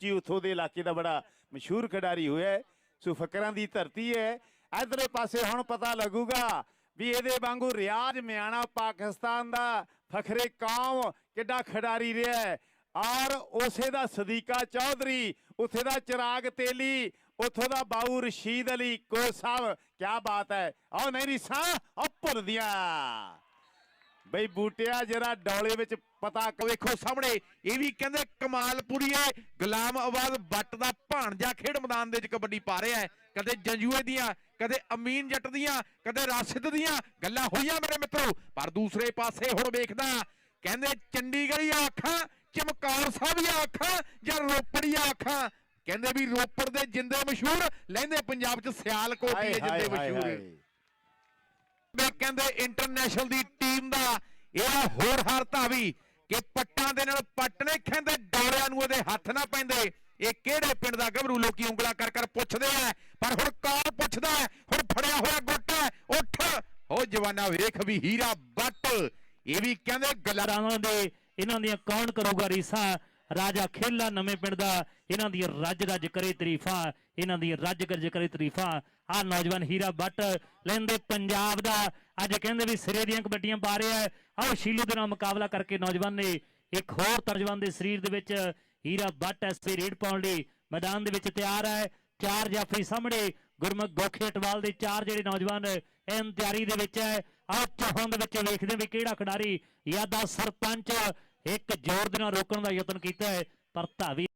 उच्ची उथों के इलाके का बड़ा मशहूर खिडारी होया है। सो फकरां दी धरती है। इधरले पासे हुण पता लगूगा भी इहदे वांगू रियाज मियाणा पाकिस्तान दा फखरे कौम किड्डा खिडारी रहा है। और उसे दा सदीका चौधरी, उथे दा चिराग तेली, उथों दा बाऊ रशीद अली को साहब, क्या बात है। आओ नहीं रिसा ओ भुल दिया बई बूटिया जरा डौले विच पता ਵੇਖੋ ਸਾਹਮਣੇ ਇਹ ਵੀ ਕਹਿੰਦੇ ਕਮਾਲਪੁਰੀ ਹੈ। ਗੁਲਾਮ ਆਬਾਦ ਬੱਟ ਦਾ ਭਾਣਜਾ ਖੇਡ ਮੈਦਾਨ ਦੇ ਵਿੱਚ ਕਬੱਡੀ ਪਾ ਰਿਹਾ ਹੈ। ਕਦੇ ਜੰਜੂਏ ਦੀਆਂ, ਕਦੇ ਅਮੀਨ ਜੱਟ ਦੀਆਂ, ਕਦੇ ਰਾਸ਼ਿਦ ਦੀਆਂ ਗੱਲਾਂ ਹੋਈਆਂ ਮੇਰੇ ਮਿੱਤਰੋ। ਪਰ ਦੂਸਰੇ ਪਾਸੇ ਹੁਣ ਵੇਖਦਾ ਕਹਿੰਦੇ ਚੰਡੀਗੜ੍ਹੀਆਂ ਅੱਖਾਂ, ਚਮਕੌਰ ਸਾਹਿਬੀਆਂ ਅੱਖਾਂ ਜਾਂ ਰੋਪੜੀਆਂ ਅੱਖਾਂ। ਕਹਿੰਦੇ ਵੀ ਰੋਪੜ ਦੇ ਜਿੰਦੇ ਮਸ਼ਹੂਰ, ਲਹਿੰਦੇ ਪੰਜਾਬ 'ਚ ਸਿਆਲਕੋਟ ਦੇ ਜਿੰਦੇ ਮਸ਼ਹੂਰ। ਵੇ ਕਹਿੰਦੇ ਇੰਟਰਨੈਸ਼ਨਲ ਦੀ ਟੀਮ ਦਾ ਇਹ ਹੋਰ ਹਾਲਤ ਵੀ ਕਿ ਪੱਟਾਂ ਦੇ ਨਾਲ ਪੱਟ ਨੇ ਕਹਿੰਦੇ ਡੋਲਿਆਂ ਨੂੰ ਉਹਦੇ ਹੱਥ ਨਾ ਪੈਂਦੇ। ਇਹ ਕਿਹੜੇ ਪਿੰਡ ਦਾ ਗੱਭਰੂ ਲੋਕੀ ਉਂਗਲਾ ਕਰ ਕਰ ਪੁੱਛਦੇ ਆ, ਪਰ ਹੁਣ ਕੌਣ ਪੁੱਛਦਾ? ਹੁਣ ਫੜਿਆ ਹੋਇਆ ਗੁੱਟ ਉੱਠ ਹੋ ਜਵਾਨਾ ਵੇਖ ਵੀ ਹੀਰਾ ਬੱਟ। ਇਹ ਵੀ ਕਹਿੰਦੇ ਗਲਾਰਾਂ ਦੇ ਇਹਨਾਂ ਦੀਆਂ ਕੌਣ ਕਰੂਗਾ ਰੀਸਾਂ। राजा खेला नवे पिंड दा इन्हां दी रज रज करे तरीफा, इन्हां दी रज गज करे तरीफा। आ नौजवान हीरा बट लैंदे पंजाब दा अज कहंदे भी सिरे दियां कबड्डियां पा रहा है। आओ शीलू दे नाल मुकाबला करके नौजवान ने एक होर तर्जवान दे शरीर दे विच हीरा बट इस वे रेड पाउण लई मैदान दे विच तैयार है। चार जाफरी सामने गुरमुख गोखे अटवाल दे चार जिहड़े नौजवान इन तैयारी दे विच है। आओ चौहान दे विच वेखदे भी किहड़ा खिडारी यादा सरपंच एक जोर दे नाल रोकण दा यतन कीता है, पर धावी